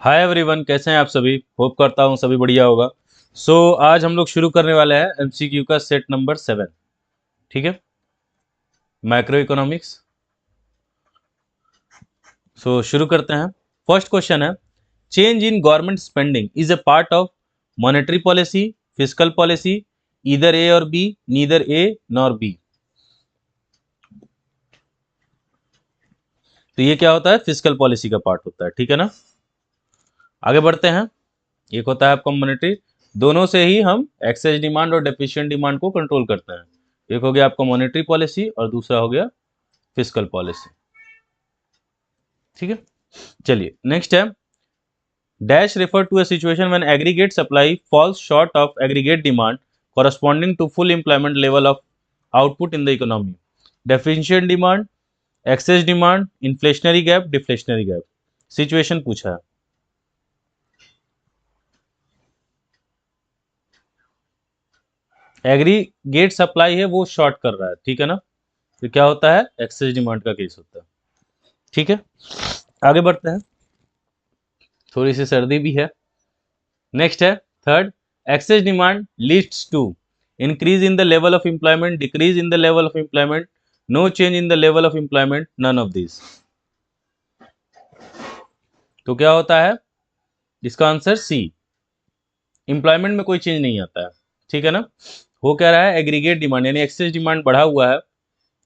Hi everyone, कैसे हैं आप सभी। होप करता हूँ सभी बढ़िया होगा। आज हम लोग शुरू करने वाले हैं एमसीक्यू का सेट नंबर 7। ठीक है, मैक्रो इकोनॉमिक्स। शुरू करते हैं। फर्स्ट क्वेश्चन है, change in government spending is a part of monetary policy, physical policy, इधर ए और B, neither A nor B. तो ये क्या होता है, फिजिकल पॉलिसी का पार्ट होता है। ठीक है ना। आगे बढ़ते हैं। एक होता है आपका मॉनेटरी, दोनों से ही हम एक्सेस डिमांड और डेफिशिएंट डिमांड को कंट्रोल करते हैं। एक हो गया आपका मॉनेटरी पॉलिसी और दूसरा हो गया फिजिकल पॉलिसी। ठीक है, चलिए नेक्स्ट है, dash refer to a situation when aggregate supply falls short of aggregate demand corresponding to full employment level of output in the economy. Deficient demand, excess demand, inflationary gap, deflationary gap. Situation पूछा है। Aggregate supply है वो short कर रहा है, ठीक है ना। तो क्या होता है, एक्सेस डिमांड का केस होता है। ठीक है, आगे बढ़ते हैं। थोड़ी सी सर्दी भी है। नेक्स्ट है third, excess demand leads to increase in the level of employment, decrease in the level of employment, no change in the level of employment, none of this. तो क्या होता है, इसका आंसर सी, एम्प्लॉयमेंट में कोई change नहीं आता है। ठीक है ना। हो क्या रहा है, एग्रीगेट डिमांड यानी एक्सेस डिमांड बढ़ा हुआ है।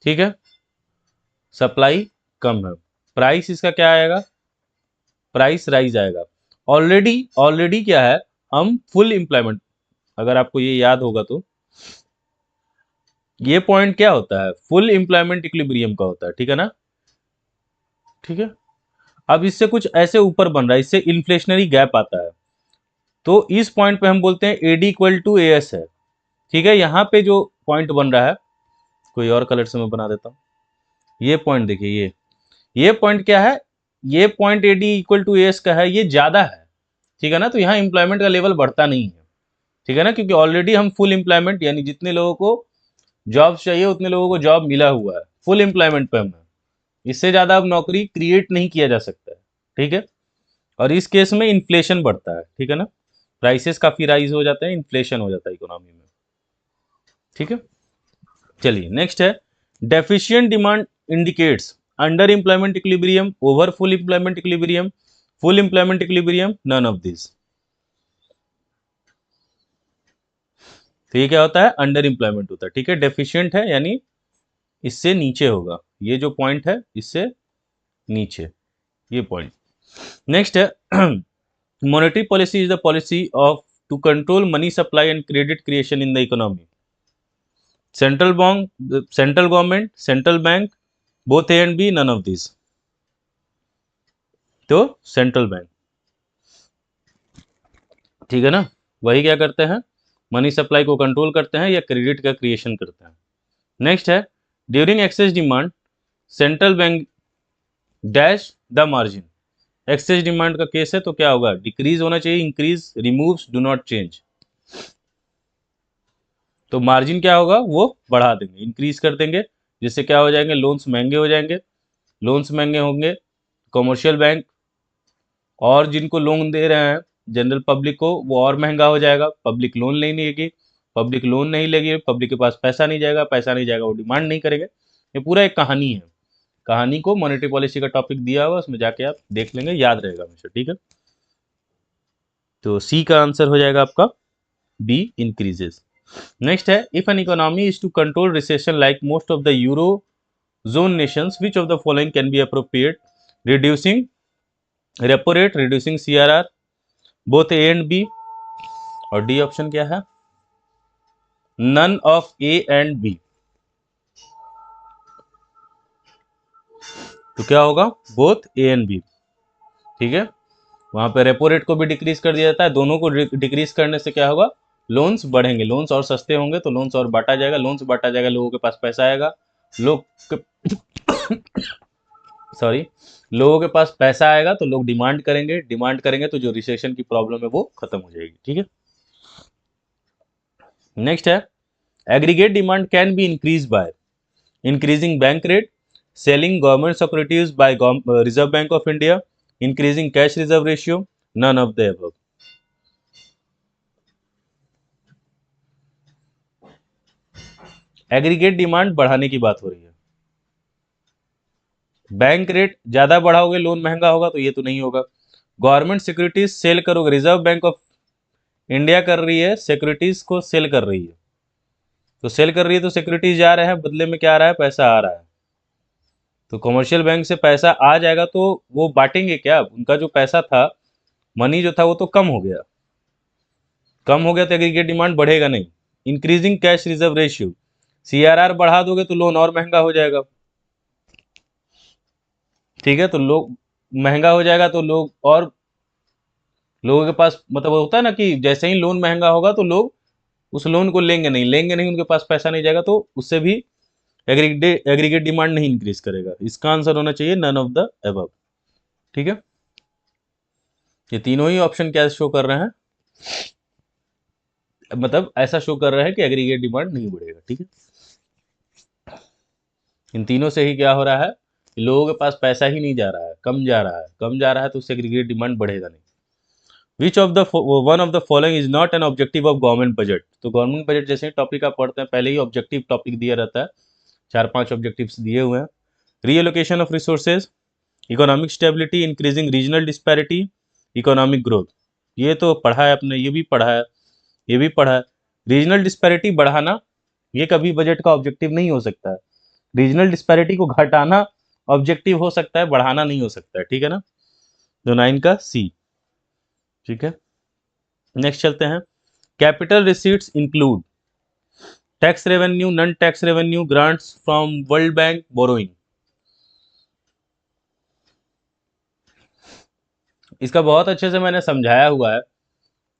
ठीक है, सप्लाई कम है, प्राइस इसका क्या आएगा, प्राइस राइज आएगा। ऑलरेडी ऑलरेडी क्या है, हम फुल एम्प्लॉयमेंट, अगर आपको ये याद होगा तो ये पॉइंट क्या होता है, फुल एम्प्लॉयमेंट इक्विलिब्रियम का होता है। ठीक है ना। ठीक है, अब इससे कुछ ऐसे ऊपर बन रहा है, इससे इन्फ्लेशनरी गैप आता है। तो इस पॉइंट पे हम बोलते हैं AD equal to A S है। ठीक है, यहाँ पे जो पॉइंट बन रहा है, कोई और कलर से मैं बना देता हूँ। ये पॉइंट देखिए, ये पॉइंट क्या है, ये point AD equal to S का है, ये ज्यादा है। ठीक है ना, तो यहाँ एम्प्लॉयमेंट का लेवल बढ़ता नहीं है। ठीक है ना, क्योंकि ऑलरेडी हम फुल एम्प्लॉयमेंट यानी जितने लोगों को जॉब चाहिए उतने लोगों को जॉब मिला हुआ है, फुल एम्प्लॉयमेंट पे हम हैं। इससे ज्यादा अब नौकरी क्रिएट नहीं किया जा सकता है। ठीक है, और इस केस में इन्फ्लेशन बढ़ता है। ठीक है ना, प्राइसेस काफी राइज हो जाते हैं, इन्फ्लेशन हो जाता है इकोनॉमी में। ठीक है, चलिए नेक्स्ट है, deficient demand indicates under employment equilibrium, over full employment equilibrium, full employment equilibrium, none of this. तो ये क्या होता है, अंडर एम्प्लॉयमेंट होता है। ठीक है, डेफिशिएंट है यानी इससे नीचे होगा, ये जो पॉइंट है इससे नीचे, ये पॉइंट। नेक्स्ट है, monetary policy is the policy of to control money supply and credit creation in the economy. Central government, central bank, both A and B, none of this. तो सेंट्रल बैंक। ठीक है ना, वही क्या करते हैं, money supply को control करते हैं या क्रेडिट का क्रिएशन करते हैं। नेक्स्ट है, during excess demand central bank dash the margin. Excess demand का केस है तो क्या होगा, डिक्रीज होना चाहिए, increase, removes, do not change. तो मार्जिन क्या होगा, वो बढ़ा देंगे, इंक्रीज कर देंगे, जिससे क्या हो जाएंगे, लोन्स महंगे हो जाएंगे। लोन्स महंगे होंगे, कमर्शियल बैंक और जिनको लोन दे रहे हैं जनरल पब्लिक को, वो और महंगा हो जाएगा, पब्लिक लोन नहीं लेगी, पब्लिक लोन नहीं लेगी, पब्लिक के पास पैसा नहीं जाएगा, पैसा नहीं जाएगा वो डिमांड नहीं करेंगे। ये पूरा एक कहानी है, कहानी को मॉनेटरी पॉलिसी का टॉपिक दिया हुआ, उसमें जाके आप देख लेंगे, याद रहेगा हमेशा। ठीक है, तो सी का आंसर हो जाएगा आपका बी, इंक्रीजेस। नेक्स्ट है, if an economy is to control recession like most of the euro zone nations, which of the following can be appropriate, reducing repo rate, reducing CRR, both A and B, और D option क्या है, none of A and B. तो क्या होगा, both A and B. ठीक है, वहां पे रेपो रेट को भी डिक्रीज कर दिया जाता है, दोनों को डिक्रीज करने से क्या होगा, लोन्स बढ़ेंगे, लोन्स और सस्ते होंगे तो लोन्स और बांटा जाएगा, लोन्स बांटा जाएगा, लोगों के पास पैसा आएगा, लोग सॉरी, लोगों के पास पैसा आएगा तो लोग डिमांड करेंगे, डिमांड करेंगे तो जो रिसेशन की प्रॉब्लम है वो खत्म हो जाएगी। ठीक है, नेक्स्ट है, aggregate demand can be increase by increasing bank rate, selling government securities by Reserve Bank of India, increasing cash reserve ratio, none of the above. Aggregate demand बढ़ाने की बात हो रही है। बैंक रेट ज्यादा बढ़ाओगे लोन महंगा होगा, तो ये तो नहीं होगा। गवर्नमेंट सिक्योरिटीज सेल करोगे, रिजर्व बैंक ऑफ इंडिया कर रही है, सिक्योरिटीज को सेल कर रही है, तो सेल कर रही है तो सिक्योरिटीज जा रहा है, बदले में क्या आ रहा है, पैसा आ रहा है। तो कमर्शियल बैंक से पैसा आ जाएगा तो वो बांटेंगे क्या, उनका जो पैसा था, मनी जो था वो तो कम हो गया, कम हो गया तो एग्रीगेट डिमांड बढ़ेगा नहीं। Increasing cash reserve ratio, CRR बढ़ा दोगे तो लोन और महंगा हो जाएगा, ठीक है, तो लोग महंगा हो जाएगा तो लोग और लोगों के पास मतलब होता है ना कि जैसे ही लोन महंगा होगा तो लोग उस लोन को लेंगे नहीं, उनके पास पैसा नहीं जाएगा, तो उससे भी एग्रीगेट डिमांड नहीं इंक्रीज करेगा। इसका आंसर होना चाहिए नन ऑफ द अबव। ठीक है, ये तीनों ही ऑप्शन क्या शो कर रहे हैं, मतलब ऐसा शो कर रहा है कि एग्रीगेट डिमांड नहीं बढ़ेगा। ठीक है, इन तीनों से ही क्या हो रहा है, लोगों के पास पैसा ही नहीं जा रहा है, कम जा रहा है, कम जा रहा है, तो उससे एग्रीगेट डिमांड बढ़ेगा नहीं। विच of the one of the following is not an objective of government budget. तो गवर्नमेंट बजट जैसे टॉपिक आप पढ़ते हैं पहले ही ऑब्जेक्टिव टॉपिक दिया रहता है, 4-5 ऑब्जेक्टिव्स दिए हुए हैं। Reallocation of resources, economic stability, increasing regional disparity, economic growth. ये तो पढ़ा है आपने, ये भी पढ़ा है, ये भी पढ़ा है। रीजनल डिस्पैरिटी बढ़ाना ये कभी बजट का ऑब्जेक्टिव नहीं हो सकता है। रीजनल डिस्पैरिटी को घटाना ऑब्जेक्टिव हो सकता है, बढ़ाना नहीं हो सकता है। ठीक है ना, तो 9 का सी। ठीक है, नेक्स्ट चलते हैं। Capital receipts include tax revenue, non tax revenue, grants from world bank, borrowing. इसका बहुत अच्छे से मैंने समझाया हुआ है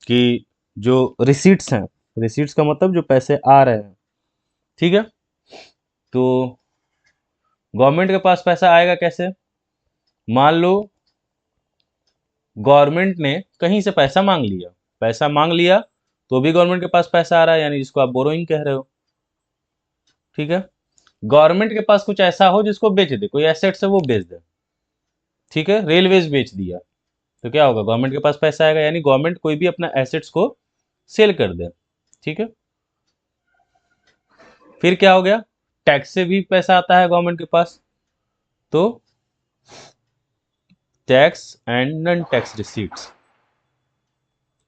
कि जो रिसीट्स हैं, रिसीट्स का मतलब जो पैसे आ रहे हैं, ठीक है, तो गवर्नमेंट के पास पैसा आएगा कैसे, मान लो गवर्नमेंट ने कहीं से पैसा मांग लिया, पैसा मांग लिया तो भी गवर्नमेंट के पास पैसा आ रहा है, यानी जिसको आप बोरोइंग कह रहे हो। ठीक है, गवर्नमेंट के पास कुछ ऐसा हो जिसको बेच दे, कोई एसेट्स है वो बेच दे, ठीक है, रेलवेज बेच दिया, तो क्या होगा, गवर्नमेंट के पास पैसा आएगा, यानी गवर्नमेंट कोई भी अपना एसेट्स को सेल कर दे। ठीक है, फिर क्या हो गया, टैक्स से भी पैसा आता है गवर्नमेंट के पास, तो tax and non tax receipts.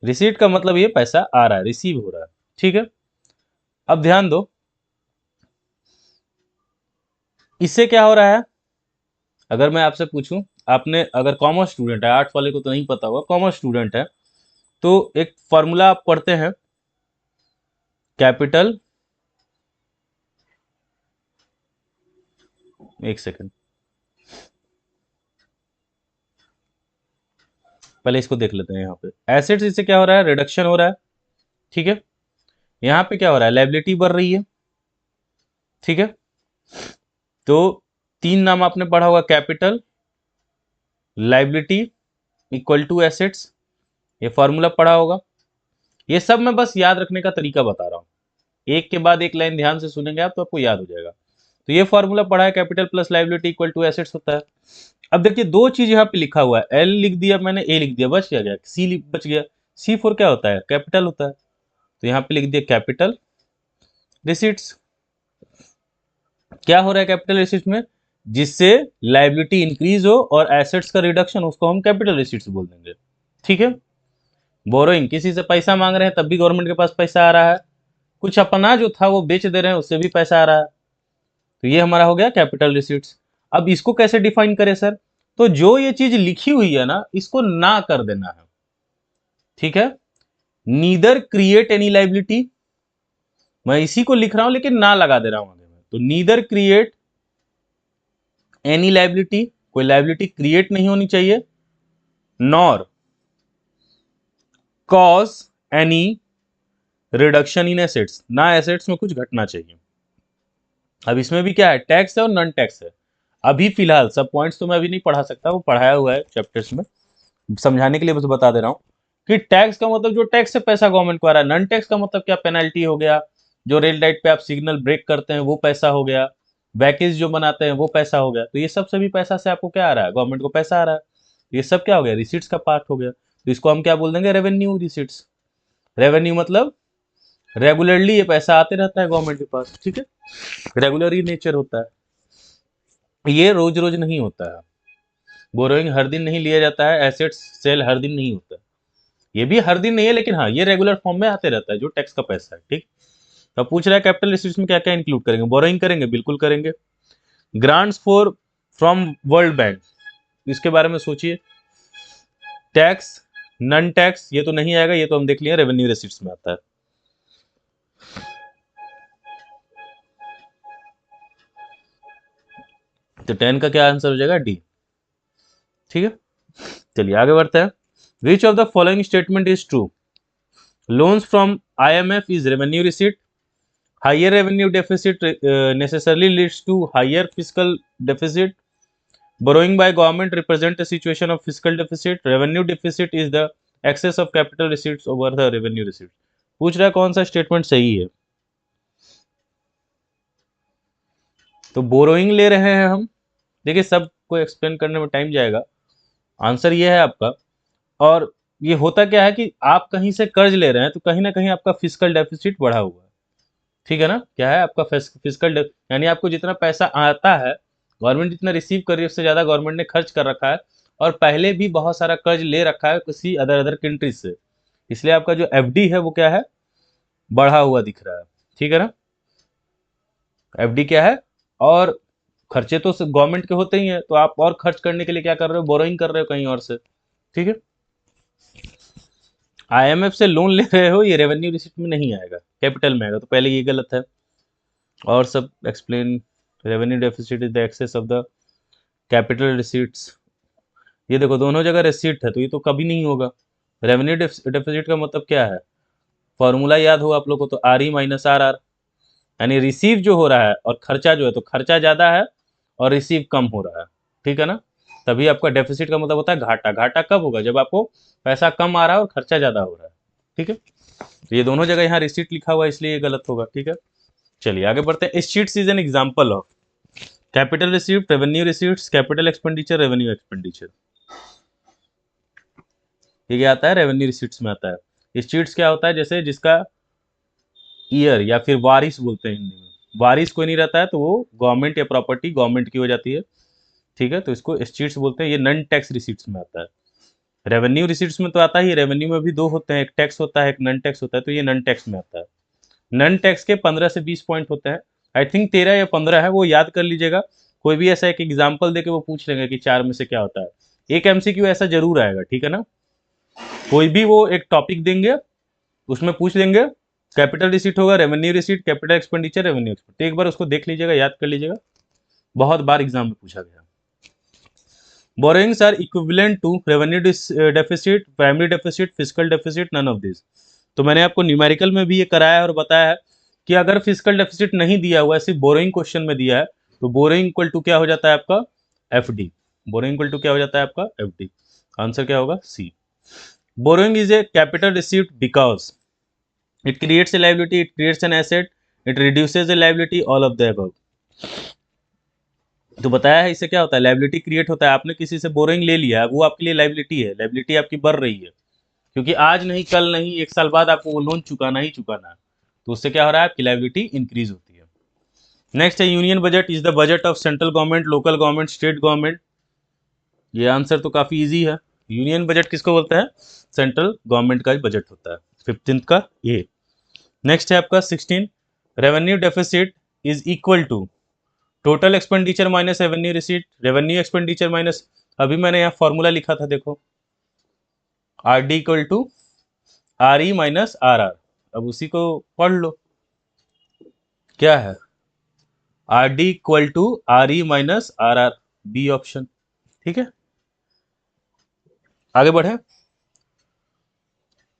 Receipt का मतलब ये पैसा आ रहा है, रिसीव हो रहा है। ठीक है, अब ध्यान दो, इससे क्या हो रहा है, अगर मैं आपसे पूछूं, आपने अगर कॉमर्स स्टूडेंट है, आर्ट्स वाले को तो नहीं पता होगा, कॉमर्स स्टूडेंट है, तो एक फॉर्मूला आप पढ़ते हैं, कैपिटल, एक सेकंड पहले इसको देख लेते हैं। यहाँ पे एसेट्स, इससे क्या हो रहा है, रिडक्शन हो रहा है। ठीक है, यहाँ पे क्या हो रहा है, लायबिलिटी बढ़ रही है। ठीक है, तो 3 नाम आपने पढ़ा होगा, capital, liability equal to assets, ये फॉर्मूला पढ़ा होगा। ये सब मैं बस याद रखने का तरीका बता रहा हूँ, एक के बाद एक लाइन ध्यान से सुनेंगे आप तो आपको याद हो जाएगा। तो ये फॉर्मूला पढ़ा है, capital plus liability equal to assets होता है। अब देखिए दो चीज यहाँ पे लिखा हुआ है, एल लिख दिया मैंने, ए लिख दिया, बच गया, सी बच गया। C4 क्या होता है, कैपिटल होता है, तो यहाँ पे लिख दिया कैपिटल रिसीट्स। क्या हो रहा है कैपिटल रिसीट्स में, जिससे लायबिलिटी इंक्रीज हो और एसेट्स का रिडक्शन, उसको हम कैपिटल रिसीट्स बोल देंगे। ठीक है, बोरोइंग, किसी से पैसा मांग रहे हैं तब भी गवर्नमेंट के पास पैसा आ रहा है, कुछ अपना जो था वो बेच दे रहे हैं उससे भी पैसा आ रहा है, तो ये हमारा हो गया कैपिटल रिसीट्स। अब इसको कैसे डिफाइन करें सर, तो जो ये चीज लिखी हुई है ना, इसको ना कर देना है। ठीक है, नीदर क्रिएट एनी लाइबिलिटी, मैं इसी को लिख रहा हूं लेकिन ना लगा दे रहा हूं आगे में, तो नीदर क्रिएट एनी लाइबिलिटी, कोई लाइबिलिटी क्रिएट नहीं होनी चाहिए, nor cause any reduction in assets, ना एसेट्स में कुछ घटना चाहिए। अब इसमें भी क्या है, टैक्स है और नॉन टैक्स है। अभी फिलहाल सब पॉइंट्स तो मैं अभी नहीं पढ़ा सकता, वो पढ़ाया हुआ है चैप्टर्स में, समझाने के लिए बस बता दे रहा हूँ कि टैक्स का मतलब जो टैक्स से पैसा गवर्नमेंट को आ रहा है, नॉन टैक्स का मतलब क्या, पेनल्टी हो गया, जो रेड लाइट पे आप सिग्नल ब्रेक करते हैं वो पैसा हो गया, वैकेज जो बनाते हैं वो पैसा हो गया, तो ये सब सभी पैसा से आपको क्या आ रहा है, गवर्नमेंट को पैसा आ रहा है, ये सब क्या हो गया, रिसीट्स का पार्ट हो गया। तो इसको हम क्या बोल देंगे, रेवेन्यू रिसीट्स। रेवेन्यू मतलब रेगुलरली ये पैसा आते रहता है गवर्नमेंट के पास, ठीक है, रेगुलर ही नेचर होता है, ये रोज रोज नहीं होता है। बोरोइंग हर दिन नहीं लिया जाता है, एसेट्स सेल हर दिन नहीं होता है, ये भी हर दिन नहीं है, लेकिन हाँ ये रेगुलर फॉर्म में आते रहता है जो टैक्स का पैसा है, ठीक। तो पूछ रहा है कैपिटल रिसीट्स में क्या क्या इंक्लूड करेंगे, बोरोइंग करेंगे, बिल्कुल करेंगे। Grants for from world bank, इसके बारे में सोचिए। टैक्स, नन टैक्स, ये तो नहीं आएगा, ये तो हम देख लिए रेवेन्यू रिसीट्स में आता है। तो 10 का क्या आंसर हो जाएगा, डी, ठीक है। चलिए आगे बढ़ते हैं। Which of the following statement is true, loans from IMF is revenue receipt, higher revenue deficit necessarily leads to higher fiscal deficit, borrowing by government represent a situation of fiscal deficit, revenue deficit is the excess of capital receipts over the revenue receipts। पूछ रहा है कौन सा statement सही है। तो borrowing ले रहे हैं हम, देखिए सबको एक्सप्लेन करने में टाइम जाएगा, आंसर ये है आपका। और ये होता क्या है कि आप कहीं से कर्ज ले रहे हैं तो कहीं ना कहीं आपका फिजिकल डेफिसिट बढ़ा हुआ है, ठीक है ना, क्या है आपका फिजिकल, यानी आपको जितना पैसा आता है, गवर्नमेंट जितना रिसीव कर रही है उससे ज़्यादा गवर्नमेंट ने खर्च कर रखा है, और पहले भी बहुत सारा कर्ज ले रखा है किसी अदर अदर कंट्रीज से, इसलिए आपका जो FD है वो क्या है, बढ़ा हुआ दिख रहा है, ठीक है ना। FD क्या है, और खर्चे तो गवर्नमेंट के होते ही हैं, तो आप और खर्च करने के लिए क्या कर रहे हो, बोरोइंग कर रहे हो कहीं और से, ठीक है। IMF से लोन ले रहे हो, ये रेवेन्यू रिसिप्ट में नहीं आएगा, कैपिटल में आएगा, तो पहले ये गलत है। और सब explain, revenue deficit is the excess of the capital receipts, ये देखो दोनों जगह रिसीट है, तो ये तो कभी नहीं होगा। रेवेन्यू डेफिसिट का मतलब क्या है, फॉर्मूला याद हो आप लोग को, तो RE माइनस RR, यानी रिसीव जो हो रहा है और खर्चा जो है, तो खर्चा ज़्यादा है और रिसीव कम हो रहा है, ठीक है ना, तभी आपका डेफिसिट का मतलब होता है घाटा। घाटा कब होगा, जब आपको पैसा कम आ रहा है और खर्चा ज़्यादा हो रहा है, ठीक है। ये दोनों जगह यहाँ रिसीट लिखा हुआ है, इसलिए ये गलत होगा, ठीक है। चलिए आगे बढ़ते हैं। इस sheets is an example of capital receipt, revenue receipts, capital expenditure, revenue expenditure. ये क्या आता है, रेवेन्यू रिसीट्स में आता है। इस शीट्स क्या होता है, जैसे जिसका ईयर या फिर वारिस बोलते हैं हिंदी में, वारिस कोई नहीं रहता है तो वो गवर्नमेंट या प्रॉपर्टी गवर्नमेंट की हो जाती है, ठीक है, तो इसको शीट्स बोलते हैं। ये नन टैक्स रिसीट्स में आता है। रेवेन्यू रिसीट्स में तो आता ही, रेवेन्यू में भी दो होते हैं, एक टैक्स होता है, एक नन टैक्स होता है, तो ये नन टैक्स में आता है। नन टैक्स के 15 से 20 पॉइंट होते हैं, आई थिंक 13 या 15 है, वो याद कर लीजिएगा। कोई भी ऐसा एक एग्जाम्पल देके वो पूछ लेंगे कि 4 में से क्या होता है, एक MCQ ऐसा जरूर आएगा, ठीक है ना। कोई भी वो एक टॉपिक देंगे, उसमें पूछ लेंगे, कैपिटल रिसीट होगा, revenue receipt, capital expenditure, revenue expenditure, एक बार उसको देख लीजिएगा, याद कर लीजिएगा, बहुत बार एग्जाम में पूछा गया। Borrowings are equivalent to revenue deficit, primary deficit, physical deficit, none of this. तो मैंने आपको न्यूमेरिकल में भी ये कराया और बताया है कि अगर फिजिकल डेफिसिट नहीं दिया हुआ है, सिर्फ बोरोइंग क्वेश्चन में दिया है, तो बोरोइंग इक्वल टू क्या हो जाता है आपका, FD। बोरोइंग इक्वल टू क्या हो जाता है आपका, FD। आंसर क्या होगा, C। Borrowing is a capital received because it creates a liability, it creates an asset, it reduces a liability, all of the above. तो बताया है इससे क्या होता है, लाइबिलिटी क्रिएट होता है। आपने किसी से बोरोइंग ले लिया, वो आपके लिए लाइबिलिटी है, लाइबिलिटी आपकी बढ़ रही है, क्योंकि आज नहीं कल नहीं 1 साल बाद आपको वो लोन चुकाना ही चुकाना है, तो उससे क्या हो रहा है, आपकी लाइबिलिटी इंक्रीज होती है। नेक्स्ट है union budget is the budget of central government, local government, state government. ये आंसर तो काफी इजी है। यूनियन बजट किसको बोलते हैं, सेंट्रल गवर्नमेंट का बजट होता है। 15th का ये। नेक्स्ट है आपका 16, revenue deficit is equal to total expenditure minus revenue receipt, revenue expenditure minus, अभी मैंने यहाँ फॉर्मूला लिखा था देखो, RD equal to RE minus RR। अब उसी को पढ़ लो, क्या है, RD equal to RE minus RR, B option, ठीक है। आगे बढ़े।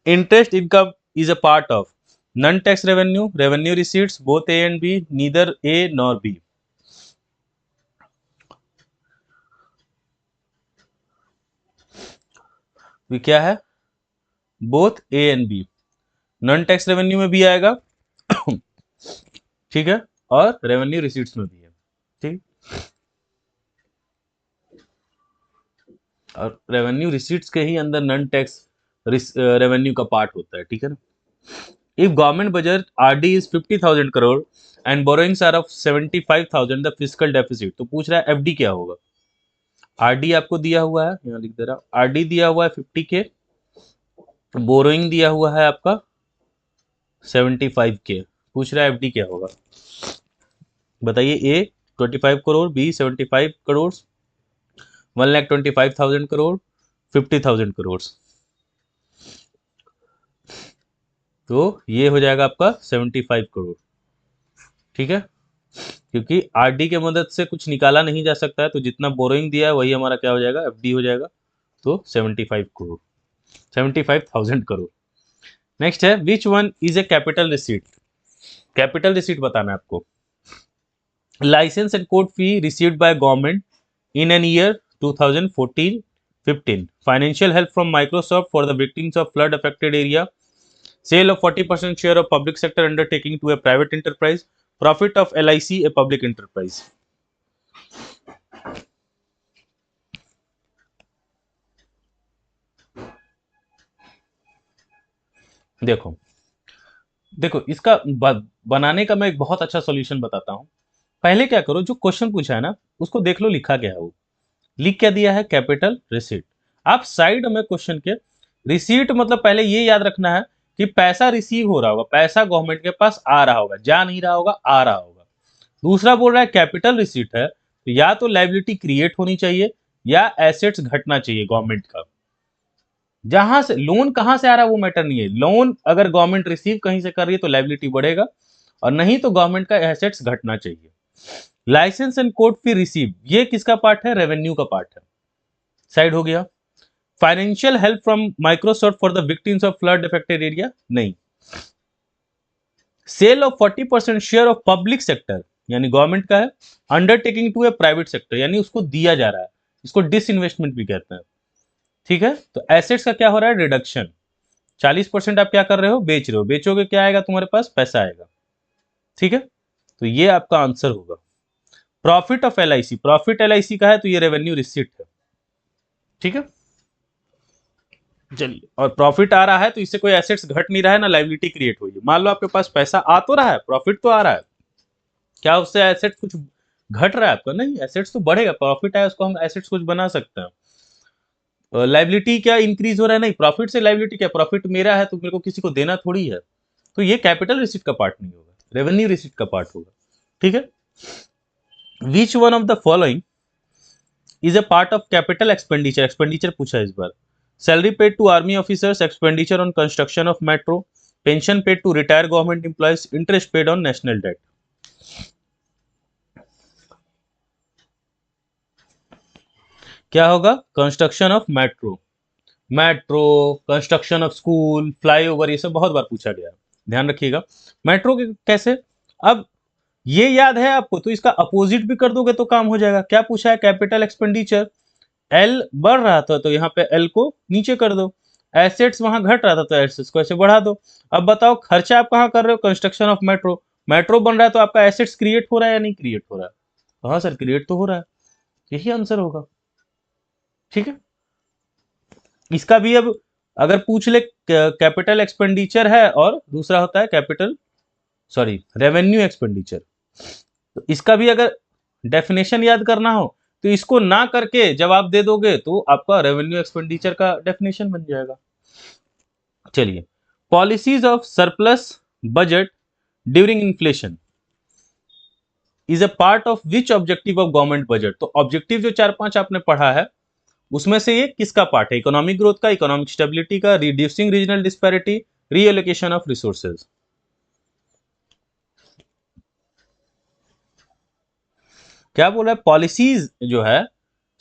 Interest income is a part of non tax revenue, revenue receipts, both A and B, neither A nor B। ये क्या है, both A and B, non tax revenue में भी आएगा ठीक है, और रेवेन्यू रिसीट्स में भी है, ठीक। और रेवेन्यू रिसीट्स के ही अंदर नॉन टैक्स रेवेन्यू का पार्ट होता है, ठीक है ना। If government budget RD is 50,000 crore and borrowings are of 75,000 the physical deficit, तो पूछ रहा है एफडी क्या होगा। आरडी आपको दिया हुआ है, यहाँ लिख दे रहा हूं, आरडी दिया हुआ है 50 के, बोरोइंग दिया हुआ है आपका 75 के, पूछ रहा है एफडी क्या होगा। बताइए, ए 25 करोड़, बी 75 करोड़, 1,25,000 करोड़, 50,000 करोड़। तो ये हो जाएगा आपका 75 करोड़, ठीक है, क्योंकि आरडी के मदद से कुछ निकाला नहीं जा सकता है, तो जितना बोरोइंग दिया है वही हमारा क्या हो जाएगा, एफडी हो जाएगा। तो 75 करोड़, 75,000 करोड़। नेक्स्ट है, which one is a capital receipt. Capital receipt बताना है आपको। Licence and court fee received by government in an year 2014-15, financial help from Microsoft for the victims of flood affected area, sale of 40% share of public sector undertaking to a private enterprise, profit of LIC a public enterprise। देखो देखो इसका बनाने का मैं एक बहुत अच्छा solution बताता हूं। पहले क्या करो, जो क्वेश्चन पूछा है ना उसको देख लो, लिखा क्या है वो, लिख क्या दिया है, कैपिटल रिसीट। आप साइड में क्वेश्चन के रिसीट मतलब पहले ये याद रखना है कि पैसा रिसीव हो रहा होगा, पैसा गवर्नमेंट के पास आ रहा होगा, जा नहीं रहा होगा, आ रहा होगा। दूसरा बोल रहा है कैपिटल रिसीट है, तो या तो लाइबिलिटी क्रिएट होनी चाहिए या एसेट्स घटना चाहिए गवर्नमेंट का। जहां से लोन कहां से आ रहा है वो मैटर नहीं है, लोन अगर गवर्नमेंट रिसीव कहीं से कर रही है तो लाइबिलिटी बढ़ेगा, और नहीं तो गवर्नमेंट का एसेट्स घटना चाहिए। Licence and court fee receive, ये किसका पार्ट है, रेवेन्यू का पार्ट है, साइड हो गया। Financial help from Microsoft for the victims of flood affected area, नहीं। Sale of 40% share of public sector, यानी गवर्नमेंट का है, undertaking to a private sector, यानी उसको दिया जा रहा है, इसको डिसइन्वेस्टमेंट भी कहते हैं, ठीक है। तो एसेट्स का क्या हो रहा है, रिडक्शन। 40% आप क्या कर रहे हो, बेच रहे हो, बेचोगे क्या आएगा तुम्हारे पास, पैसा आएगा, ठीक है। तो ये आपका आंसर होगा। Profit of LIC, profit LIC का है तो ये रेवेन्यू रिसीट है, ठीक है। चलिए, और प्रॉफिट आ रहा है तो इससे कोई एसेट्स घट नहीं रहा है ना लाइबिलिटी क्रिएट हुई है। मान लो आपके पास पैसा आ तो रहा है, प्रॉफिट तो आ रहा है, क्या उससे एसेट्स कुछ घट रहा है आपका, नहीं, एसेट्स तो बढ़ेगा, प्रॉफिट आया उसको हम एसेट्स कुछ बना सकते हैं। लाइबिलिटी क्या इंक्रीज हो रहा है, नहीं, प्रॉफिट से लाइबिलिटी क्या, प्रॉफिट मेरा है तो मेरे को किसी को देना थोड़ी है, तो ये कैपिटल रिसीट का पार्ट नहीं होगा, रेवेन्यू रिसीट का पार्ट होगा, ठीक है। Which one of the following is a part of capital expenditure, expenditure पूछा इस बार। Salary paid to army officers, expenditure on construction of metro, pension paid to retire government employees, interest paid on national debt. क्या होगा, construction of metro, metro, construction of school, flyover, ये सब बहुत बार पूछा गया, ध्यान रखिएगा। मेट्रो के कैसे, अब ये याद है आपको तो इसका अपोजिट भी कर दोगे तो काम हो जाएगा। क्या पूछा है, कैपिटल एक्सपेंडिचर, एल बढ़ रहा था तो यहाँ पे एल को नीचे कर दो, एसेट्स वहां घट रहा था तो एसेट्स को ऐसे बढ़ा दो। अब बताओ खर्चा आप कहाँ कर रहे हो, कंस्ट्रक्शन ऑफ मेट्रो, मेट्रो बन रहा है तो आपका एसेट्स क्रिएट हो रहा है या नहीं क्रिएट हो रहा है, हाँ सर क्रिएट तो हो रहा है, यही आंसर होगा, ठीक है। इसका भी अब अगर पूछ ले, कैपिटल एक्सपेंडिचर है और दूसरा होता है कैपिटल, सॉरी रेवेन्यू एक्सपेंडिचर, तो इसका भी अगर डेफिनेशन याद करना हो तो इसको ना करके जवाब दे दोगे तो आपका रेवेन्यू एक्सपेंडिचर का डेफिनेशन बन जाएगा। चलिए, policies of surplus budget during inflation is a part of which objective of government budget, तो ऑब्जेक्टिव जो 4-5 आपने पढ़ा है उसमें से ये किसका पार्ट है, इकोनॉमिक ग्रोथ का, इकोनॉमिक स्टेबिलिटी का, reducing regional disparity, reallocation of resources. क्या बोल रहा है, पॉलिसीज जो है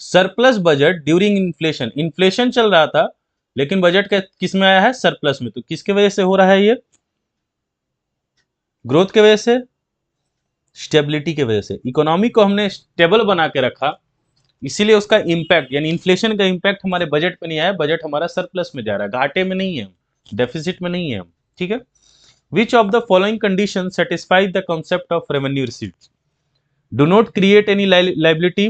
surplus budget during inflation, inflation चल रहा था लेकिन बजट का किस में आया है, सरप्लस में, तो किसके वजह से हो रहा है ये, ग्रोथ के वजह से, स्टेबिलिटी के वजह से। इकोनॉमी को हमने स्टेबल बना के रखा, इसीलिए उसका इंपैक्ट यानी इन्फ्लेशन का इंपैक्ट हमारे बजट पे नहीं आया, बजट हमारा सरप्लस में जा रहा है, घाटे में नहीं है, डेफिसिट में नहीं है, ठीक है। Which of the following condition satisfy the concept of revenue receipts, do not create any liability,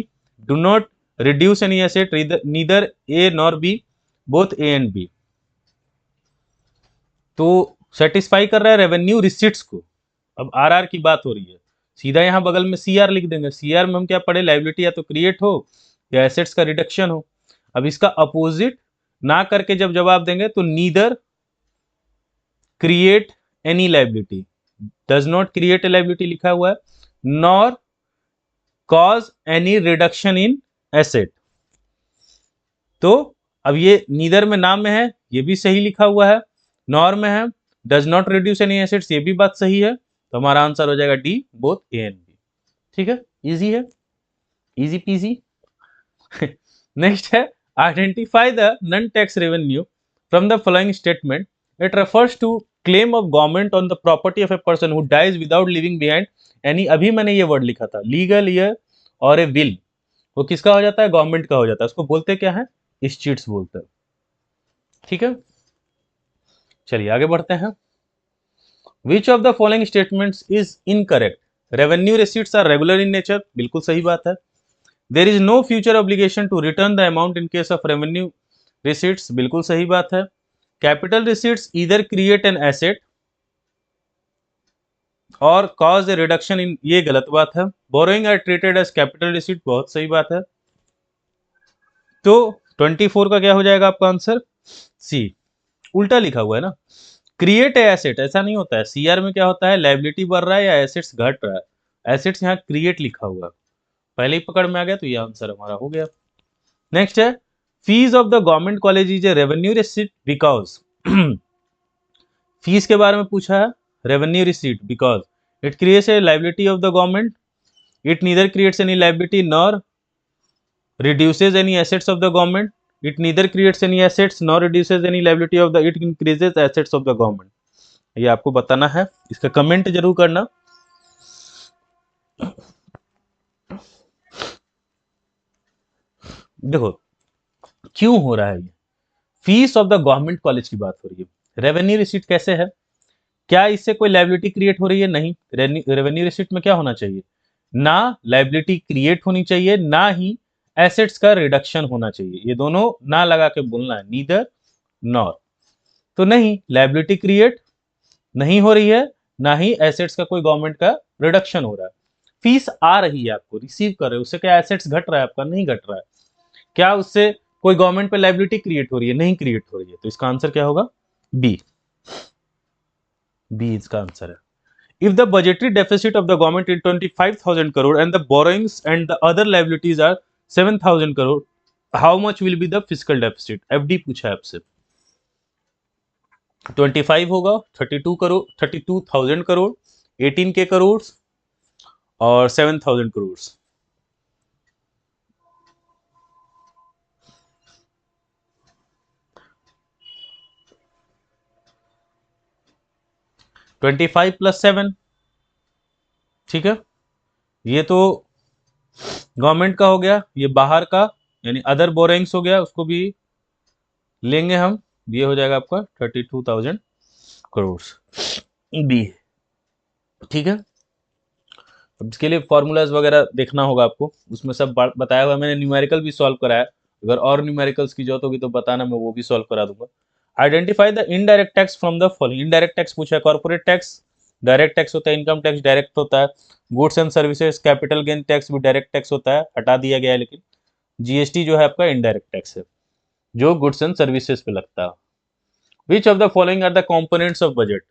do not reduce any asset, neither A nor B, both A and B। तो सेटिस्फाई कर रहा है revenue receipts को। अब RR की बात हो रही है, सीधा यहाँ बगल में सीआर लिख देंगे। सीआर में हम क्या पढ़े, लाइबिलिटी या तो क्रिएट हो या एसेट्स का रिडक्शन हो। अब इसका अपोजिट ना करके जब जवाब देंगे तो neither create any liability, does not create a liability लिखा हुआ है, nor cause any reduction in asset. तो अब ये नीदर में नाम में है, ये भी सही लिखा हुआ है, नॉर में है does not reduce any assets, ये भी बात सही है। तो हमारा आंसर हो जाएगा D, both A and B. ठीक है, इजी है, इजी पीजी। नेक्स्ट है, identify the non tax revenue from the following statement. It refers to claim of government on the property of a person who dies without living behind any, अभी मैंने ये word लिखा था, legal year और ए will, वो किसका हो जाता है, गवर्नमेंट का हो जाता है। उसको बोलते क्या है, स्टीट्स बोलते हैं। ठीक है, चलिए आगे बढ़ते हैं। Which of the following statements is incorrect, revenue receipts are regular in nature, बिल्कुल सही बात है। There is no future obligation to return the amount in case of revenue receipts, बिल्कुल सही बात है। Capital receipts either create an asset और cause a reduction in, ये गलत बात है। Borrowing are treated as capital receipt, बहुत सही बात है। तो 24 का क्या हो जाएगा आपका आंसर, सी। उल्टा लिखा हुआ है ना, क्रिएट एसेट ऐसा नहीं होता है। सीआर में क्या होता है, लाइबिलिटी बढ़ रहा है या एसेट्स घट रहा है, एसेट्स यहाँ क्रिएट लिखा हुआ है, पहले ही पकड़ में आ गया, तो ये आंसर हमारा हो गया। नेक्स्ट है, fees of the government college is a revenue receipt because, fees के बारे में पूछा है, revenue receipt because it creates a liability of the government, it neither creates any liability nor reduces any assets of the government, it neither creates any assets nor reduces any liability of the, it increases assets of the government। ये आपको बताना है, इसका comment जरूर करना। देखो क्यों हो रहा है ये, fees of the government college की बात हो रही है, रेवेन्यू रिसीट कैसे है, क्या इससे कोई लाइबिलिटी क्रिएट हो रही है, नहीं। रेवेन्यू रिसीट में क्या होना चाहिए, ना लाइबिलिटी क्रिएट होनी चाहिए, ना ही एसेट्स का रिडक्शन होना चाहिए, ये दोनों ना लगा के बोलना है, नीदर नॉर। तो नहीं, लाइबिलिटी क्रिएट नहीं हो रही है, ना ही एसेट्स का कोई गवर्नमेंट का रिडक्शन हो रहा है। फीस आ रही है, आपको रिसीव कर रहे हो, उससे क्या एसेट्स घट रहा है आपका, नहीं घट रहा है। क्या उससे कोई गवर्नमेंट पे लाइबिलिटी क्रिएट हो रही है, नहीं क्रिएट हो रही है। तो इसका आंसर क्या होगा, बी, बी इसका आंसर है। If the budgetary deficit of the government is 25,000 crore and the borrowings and the other liabilities are 7,000 crore, how much will be the fiscal deficit? FD पूछा है आपसे। 25 होगा, 32 करोड़, 32,000 करोड़, 18 के करोड़ और 7,000 करोड़। $25 + 7, ठीक है, ये तो गवर्नमेंट का हो गया, ये बाहर का यानी अदर बोरिंग्स हो गया, उसको भी लेंगे हम, ये हो जाएगा आपका 32,000 करोड़, बी। ठीक है, अब इसके लिए फॉर्मूलाज वगैरह देखना होगा आपको, उसमें सब बताया हुआ है, मैंने न्यूमेरिकल भी सॉल्व कराया, अगर और न्यूमेरिकल्स की जरूरत होगी तो बताना, मैं वो भी सॉल्व करा दूंगा। Identify the indirect tax from the following, indirect tax पूछा है, कॉर्पोरेट टैक्स डायरेक्ट टैक्स होता है, इनकम टैक्स डायरेक्ट होता है, goods and services capital gain tax भी डायरेक्ट टैक्स होता है, हटा दिया गया है, लेकिन जीएसटी जो है आपका इनडायरेक्ट टैक्स है, जो गुड्स एंड सर्विसेज पे लगता है। Which of the following are the components of budget,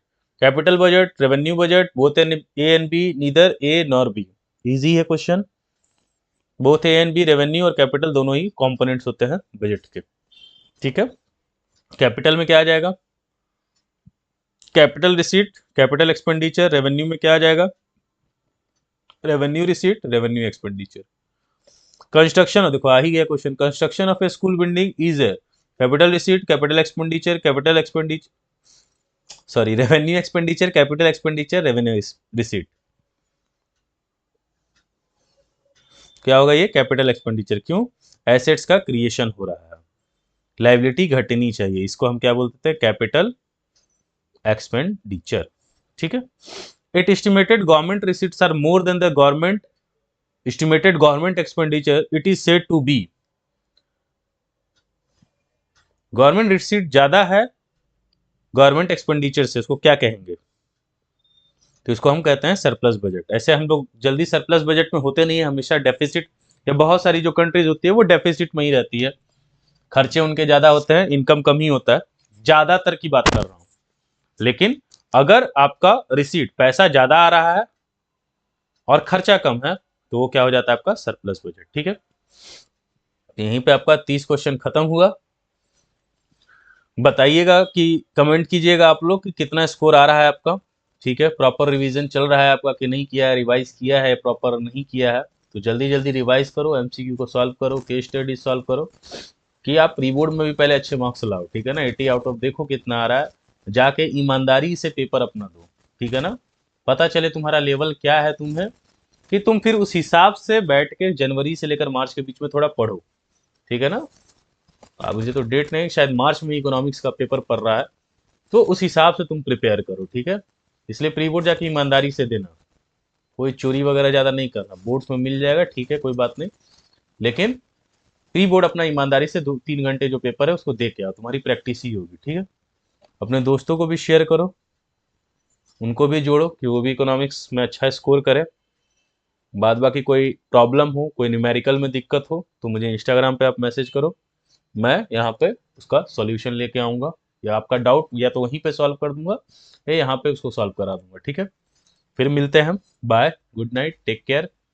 capital budget, revenue budget, both A and B, neither A nor B. Easy है question, both A and B, revenue और capital दोनों ही components होते हैं budget के। ठीक है, capital में क्या आ जाएगा, capital receipt, capital expenditure, revenue में क्या आ जाएगा, revenue receipt, revenue expenditure. Construction, देखो आ ही गया question, construction of A school building is a capital receipt, capital expenditure, capital expenditure, sorry revenue expenditure, capital expenditure, revenue receipt. क्या होगा ये, capital expenditure, क्यों, assets का क्रिएशन हो रहा है, लाइबिलिटी घटनी चाहिए, इसको हम क्या बोलते हैं, कैपिटल एक्सपेंडिचर। ठीक है, it estimated government receipts are more than the government estimated government expenditure, it is said to be, government receipt ज्यादा है गवर्नमेंट एक्सपेंडिचर से, उसको क्या कहेंगे? तो इसको हम कहते हैं सरप्लस बजट। ऐसे हम लोग जल्दी सरप्लस बजट में होते नहीं है, हमेशा डेफिसिट, या बहुत सारी जो कंट्रीज होती है वो डेफिसिट में ही रहती है, खर्चे उनके ज्यादा होते हैं, इनकम कम ही होता है, ज्यादातर की बात कर रहा हूँ। लेकिन अगर आपका रिसीट, पैसा ज्यादा आ रहा है और खर्चा कम है, तो वो क्या हो जाता है? आपका सरप्लस बजट। ठीक है, यहीं पे आपका 30 क्वेश्चन खत्म हुआ। बताइएगा कि कमेंट कीजिएगा आप लोग कि कितना स्कोर आ रहा है आपका। ठीक है, प्रॉपर रिवीजन चल रहा है आपका कि नहीं किया है, रिवाइज किया है, प्रॉपर नहीं किया है, तो जल्दी जल्दी रिवाइज करो, एमसीक्यू को सॉल्व करो, केस स्टडी सॉल्व करो, कि आप प्री बोर्ड में भी पहले अच्छे मार्क्स लाओ। ठीक है ना, 80 आउट ऑफ देखो कितना आ रहा है, जाके ईमानदारी से पेपर अपना दो। ठीक है ना, पता चले तुम्हारा लेवल क्या है तुम्हें, कि तुम फिर उस हिसाब से बैठ के जनवरी से लेकर मार्च के बीच में थोड़ा पढ़ो। ठीक है ना, अब मुझे तो डेट नहीं, शायद मार्च में इकोनॉमिक्स का पेपर पड़ रहा है, तो उस हिसाब से तुम प्रिपेयर करो। ठीक है, इसलिए प्री बोर्ड जाके ईमानदारी से देना, कोई चोरी वगैरह ज़्यादा नहीं करना। बोर्ड्स में मिल जाएगा, ठीक है, कोई बात नहीं, लेकिन प्री बोर्ड अपना ईमानदारी से 2-3 घंटे जो पेपर है उसको दे के आओ, तुम्हारी प्रैक्टिस ही होगी। ठीक है, अपने दोस्तों को भी शेयर करो, उनको भी जोड़ो कि वो भी इकोनॉमिक्स में अच्छा स्कोर करे। बाद बाकी कोई प्रॉब्लम हो, कोई न्यूमेरिकल में दिक्कत हो, तो मुझे इंस्टाग्राम पे आप मैसेज करो, मैं यहाँ पे उसका सॉल्यूशन लेके आऊँगा, या आपका डाउट या तो वहीं पे सॉल्व कर दूंगा, या यहाँ पे उसको सॉल्व करा दूंगा। ठीक है, फिर मिलते हैं हम, bye, good night, take care.